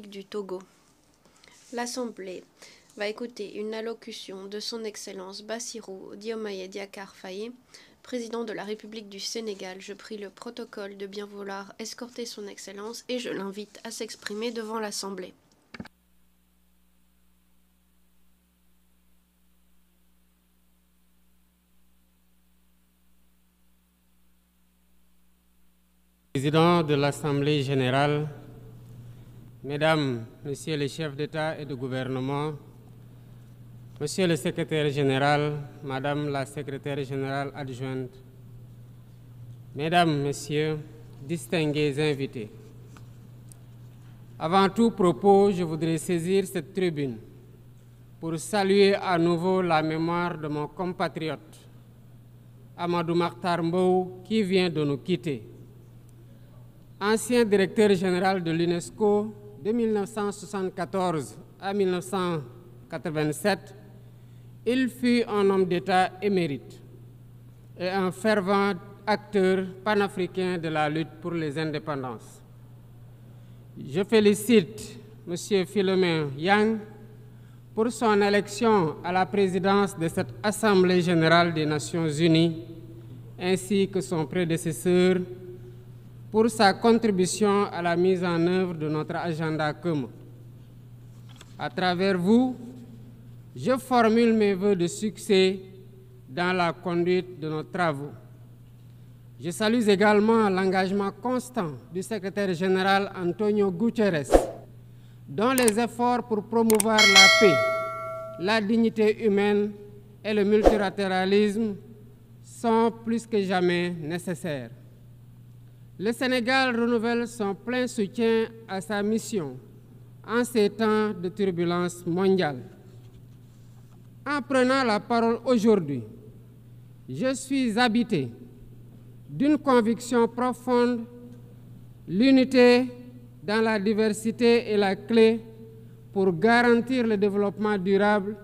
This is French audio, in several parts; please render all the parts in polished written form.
République du Togo. L'Assemblée va écouter une allocution de son Excellence Bassirou Diomaye Diakhar Faye, président de la République du Sénégal. Je prie le protocole de bien vouloir escorter son Excellence et je l'invite à s'exprimer devant l'Assemblée. Président de l'Assemblée générale, Mesdames, Messieurs les chefs d'État et de gouvernement, Monsieur le secrétaire général, Madame la secrétaire générale adjointe, Mesdames, Messieurs, distingués invités. Avant tout propos, je voudrais saisir cette tribune pour saluer à nouveau la mémoire de mon compatriote, Amadou Makhtar Mbow, qui vient de nous quitter. Ancien directeur général de l'UNESCO de 1974 à 1987, il fut un homme d'État émérite et un fervent acteur panafricain de la lutte pour les indépendances. Je félicite M. Philomène Yang pour son élection à la présidence de cette Assemblée générale des Nations unies, ainsi que son prédécesseur pour sa contribution à la mise en œuvre de notre agenda commun. À travers vous, je formule mes vœux de succès dans la conduite de nos travaux. Je salue également l'engagement constant du secrétaire général Antonio Guterres, dont les efforts pour promouvoir la paix, la dignité humaine et le multilatéralisme sont plus que jamais nécessaires. Le Sénégal renouvelle son plein soutien à sa mission en ces temps de turbulence mondiale. En prenant la parole aujourd'hui, je suis habité d'une conviction profonde: l'unité dans la diversité est la clé pour garantir le développement durable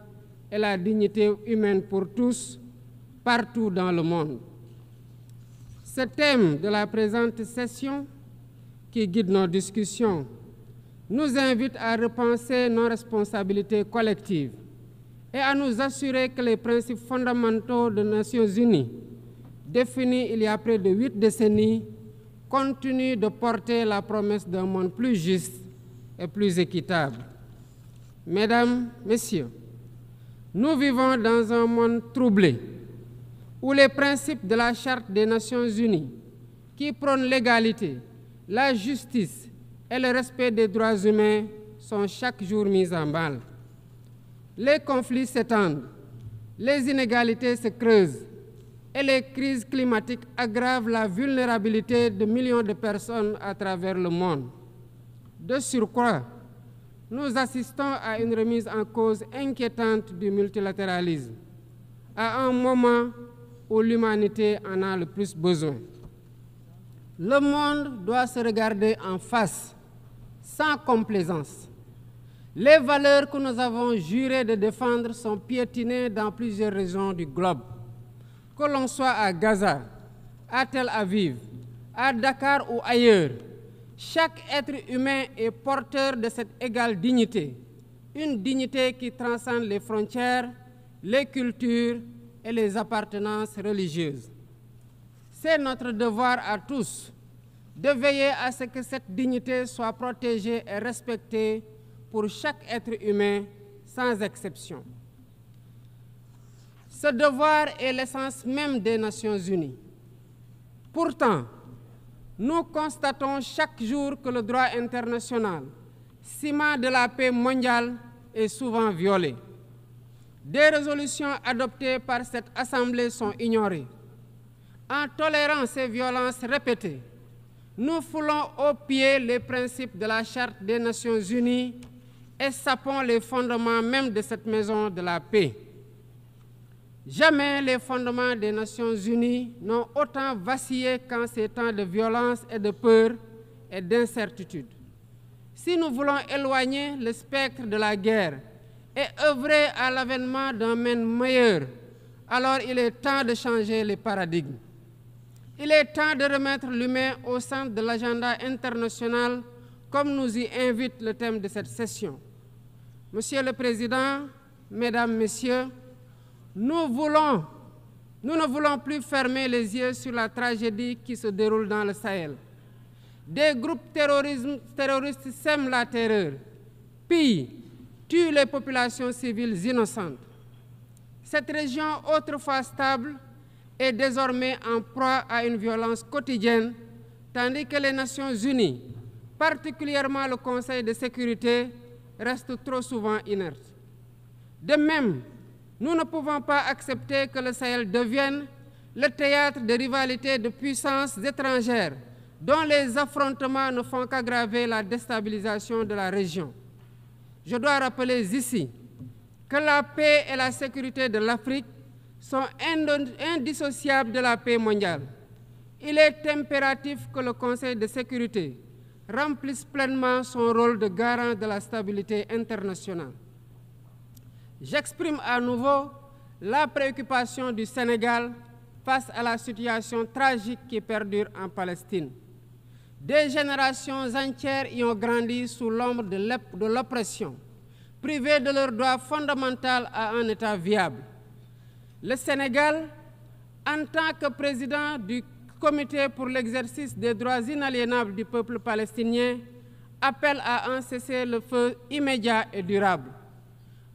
et la dignité humaine pour tous, partout dans le monde. Ce thème de la présente session, qui guide nos discussions, nous invite à repenser nos responsabilités collectives et à nous assurer que les principes fondamentaux des Nations unies, définis il y a près de 8 décennies, continuent de porter la promesse d'un monde plus juste et plus équitable. Mesdames, Messieurs, nous vivons dans un monde troublé, où les principes de la Charte des Nations unies, qui prônent l'égalité, la justice et le respect des droits humains, sont chaque jour mis en mal. Les conflits s'étendent, les inégalités se creusent et les crises climatiques aggravent la vulnérabilité de millions de personnes à travers le monde. De surcroît, nous assistons à une remise en cause inquiétante du multilatéralisme, à un moment où l'humanité en a le plus besoin. Le monde doit se regarder en face, sans complaisance. Les valeurs que nous avons juré de défendre sont piétinées dans plusieurs régions du globe. Que l'on soit à Gaza, à Tel Aviv, à Dakar ou ailleurs, chaque être humain est porteur de cette égale dignité, une dignité qui transcende les frontières, les cultures et les appartenances religieuses. C'est notre devoir à tous de veiller à ce que cette dignité soit protégée et respectée pour chaque être humain, sans exception. Ce devoir est l'essence même des Nations unies. Pourtant, nous constatons chaque jour que le droit international, ciment de la paix mondiale, est souvent violé. Des résolutions adoptées par cette Assemblée sont ignorées. En tolérant ces violences répétées, nous foulons aux pieds les principes de la Charte des Nations unies et sapons les fondements même de cette maison de la paix. Jamais les fondements des Nations unies n'ont autant vacillé qu'en ces temps de violence et de peur et d'incertitude. Si nous voulons éloigner le spectre de la guerre et œuvrer à l'avènement d'un monde meilleur, alors il est temps de changer les paradigmes. Il est temps de remettre l'humain au centre de l'agenda international comme nous y invite le thème de cette session. Monsieur le Président, Mesdames, Messieurs, nous ne voulons plus fermer les yeux sur la tragédie qui se déroule dans le Sahel. Des groupes terroristes sèment la terreur, pillent, tuent les populations civiles innocentes. Cette région, autrefois stable, est désormais en proie à une violence quotidienne, tandis que les Nations Unies, particulièrement le Conseil de sécurité, restent trop souvent inertes. De même, nous ne pouvons pas accepter que le Sahel devienne le théâtre de rivalités de puissances étrangères dont les affrontements ne font qu'aggraver la déstabilisation de la région. Je dois rappeler ici que la paix et la sécurité de l'Afrique sont indissociables de la paix mondiale. Il est impératif que le Conseil de sécurité remplisse pleinement son rôle de garant de la stabilité internationale. J'exprime à nouveau la préoccupation du Sénégal face à la situation tragique qui perdure en Palestine. Des générations entières y ont grandi sous l'ombre de l'oppression, privées de leur droit fondamental à un État viable. Le Sénégal, en tant que président du Comité pour l'exercice des droits inaliénables du peuple palestinien, appelle à un cessez-le-feu immédiat et durable.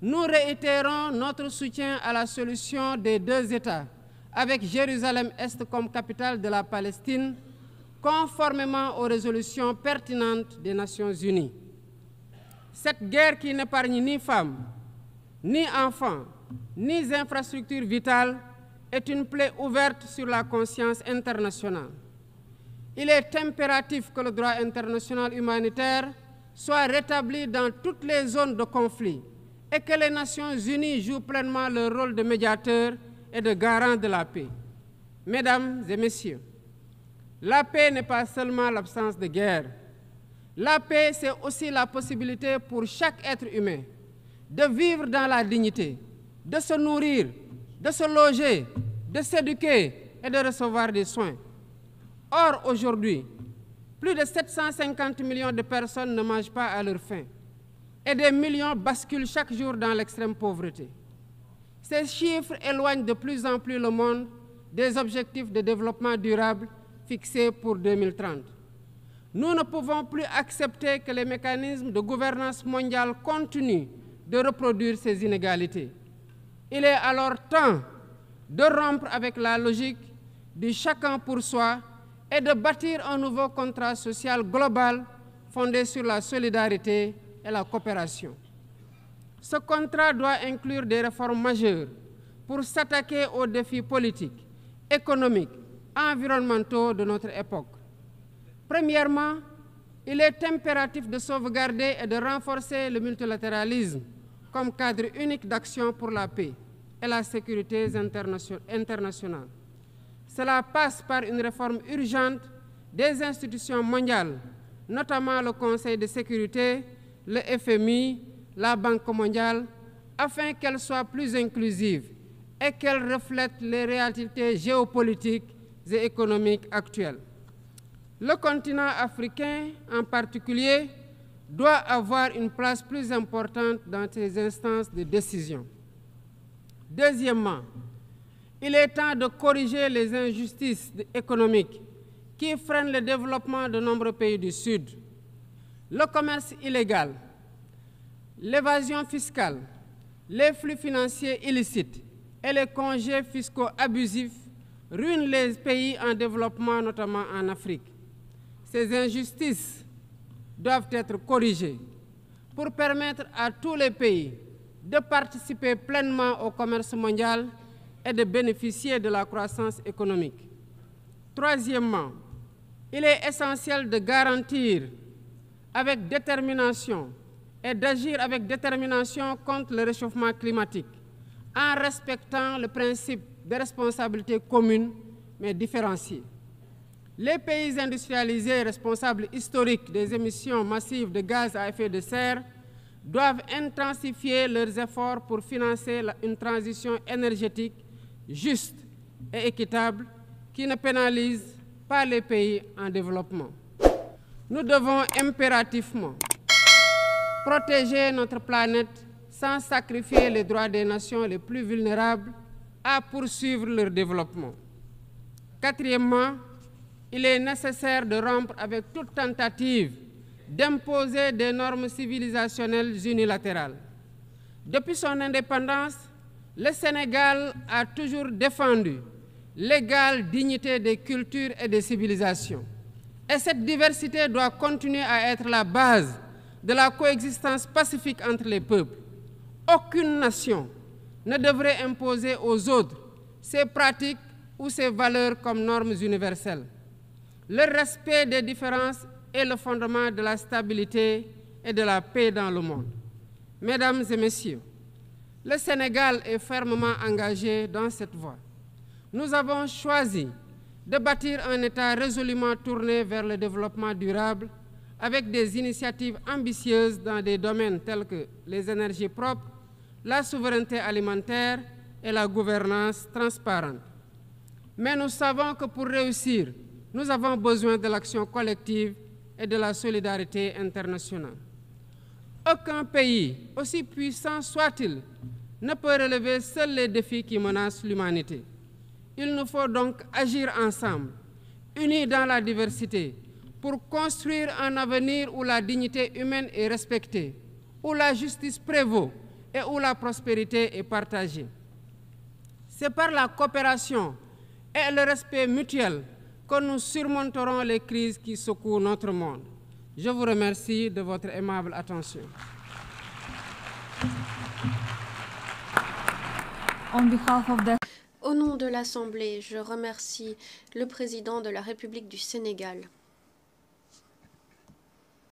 Nous réitérons notre soutien à la solution des deux États, avec Jérusalem-Est comme capitale de la Palestine, conformément aux résolutions pertinentes des Nations Unies. Cette guerre qui n'épargne ni femmes, ni enfants, ni infrastructures vitales est une plaie ouverte sur la conscience internationale. Il est impératif que le droit international humanitaire soit rétabli dans toutes les zones de conflit et que les Nations Unies jouent pleinement leur rôle de médiateur et de garant de la paix. Mesdames et Messieurs, la paix n'est pas seulement l'absence de guerre. La paix, c'est aussi la possibilité pour chaque être humain de vivre dans la dignité, de se nourrir, de se loger, de s'éduquer et de recevoir des soins. Or, aujourd'hui, plus de 750 millions de personnes ne mangent pas à leur faim et des millions basculent chaque jour dans l'extrême pauvreté. Ces chiffres éloignent de plus en plus le monde des objectifs de développement durable fixés pour 2030. Nous ne pouvons plus accepter que les mécanismes de gouvernance mondiale continuent de reproduire ces inégalités. Il est alors temps de rompre avec la logique du chacun pour soi et de bâtir un nouveau contrat social global fondé sur la solidarité et la coopération. Ce contrat doit inclure des réformes majeures pour s'attaquer aux défis politiques, économiques, environnementaux de notre époque. Premièrement, il est impératif de sauvegarder et de renforcer le multilatéralisme comme cadre unique d'action pour la paix et la sécurité internationale. Cela passe par une réforme urgente des institutions mondiales, notamment le Conseil de sécurité, le FMI, la Banque mondiale, afin qu'elles soient plus inclusives et qu'elles reflètent les réalités géopolitiques et économiques actuelles. Le continent africain, en particulier, doit avoir une place plus importante dans ces instances de décision. Deuxièmement, il est temps de corriger les injustices économiques qui freinent le développement de nombreux pays du Sud. Le commerce illégal, l'évasion fiscale, les flux financiers illicites et les congés fiscaux abusifs ruinent les pays en développement, notamment en Afrique. Ces injustices doivent être corrigées pour permettre à tous les pays de participer pleinement au commerce mondial et de bénéficier de la croissance économique. Troisièmement, il est essentiel de garantir avec détermination et d'agir avec détermination contre le réchauffement climatique en respectant le principe de responsabilité commune mais différenciée. Les pays industrialisés responsables historiques des émissions massives de gaz à effet de serre doivent intensifier leurs efforts pour financer une transition énergétique juste et équitable qui ne pénalise pas les pays en développement. nous devons impérativement protéger notre planète sans sacrifier les droits des nations les plus vulnérables à poursuivre leur développement. Quatrièmement, il est nécessaire de rompre avec toute tentative d'imposer des normes civilisationnelles unilatérales. Depuis son indépendance, le Sénégal a toujours défendu l'égale dignité des cultures et des civilisations. Et cette diversité doit continuer à être la base de la coexistence pacifique entre les peuples. Aucune nation ne devrait imposer aux autres ses pratiques ou ses valeurs comme normes universelles. Le respect des différences est le fondement de la stabilité et de la paix dans le monde. Mesdames et messieurs, le Sénégal est fermement engagé dans cette voie. Nous avons choisi de bâtir un État résolument tourné vers le développement durable avec des initiatives ambitieuses dans des domaines tels que les énergies propres, la souveraineté alimentaire et la gouvernance transparente. Mais nous savons que pour réussir, nous avons besoin de l'action collective et de la solidarité internationale. Aucun pays, aussi puissant soit-il, ne peut relever seuls les défis qui menacent l'humanité. Il nous faut donc agir ensemble, unis dans la diversité, pour construire un avenir où la dignité humaine est respectée, où la justice prévaut et où la prospérité est partagée. C'est par la coopération et le respect mutuel que nous surmonterons les crises qui secouent notre monde. Je vous remercie de votre aimable attention. Au nom de l'Assemblée, je remercie le président de la République du Sénégal.